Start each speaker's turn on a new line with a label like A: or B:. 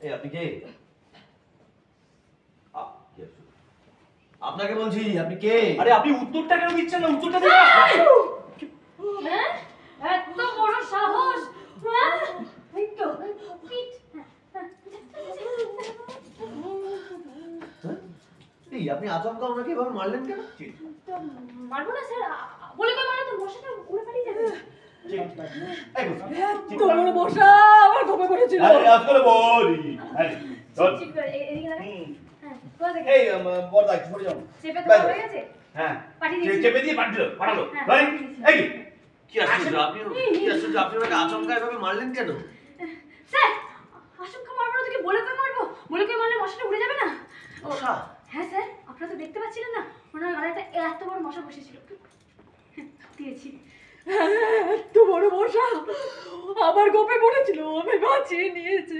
A: এই আপনি কে? আপনাকে বলছি, আপনি কে?
B: আরে আপনি উত্তরটা কেন দিচ্ছেন না? উত্তরটা দিন।
C: হ্যাঁ, এত বড় সাহস! হ্যাঁ, এই তো পিট।
A: এই আপনি আচমকা ওনাকে এভাবে মারলেন কেন?
C: মারবো না স্যার, বলে কই মারো তো, মশাটা উড়ে পালিয়ে যাবে।
D: তোর বসা আমার ঘুমে পড়েছিল।
B: আরে আসলে বলি। আরে চল।
C: চিপ করে এদিকে লাগা। হ্যাঁ, কোথা থেকে?
B: এই বড়দা একটু সরে যাও।
C: চেপে দেওয়া হয়ে গেছে?
B: হ্যাঁ।
C: পাঠিয়ে দিয়েছি।
B: চেপে দিয়ে পাঠালো।
C: হ্যাঁ,
B: ভাই এই
A: কি আশ্চর্য, আপনি ওনাকে আচমকা এভাবে মারলেন কেন?
C: স্যার, আশঙ্কা মারবো না তোকে, বলে কই মারবো? বলে কই মারলে মশাটা উড়ে যাবে না?
A: মশা?
C: হ্যাঁ স্যার, আপনারা তো দেখতে পাচ্ছিলেন না, ওনার গায়ে একটা এত বড় মশা বসেছিল। দিয়েছি।
D: এত বড় মশা আমার গোপে পড়েছিল, আমি বাঁচিয়ে নিয়েছি।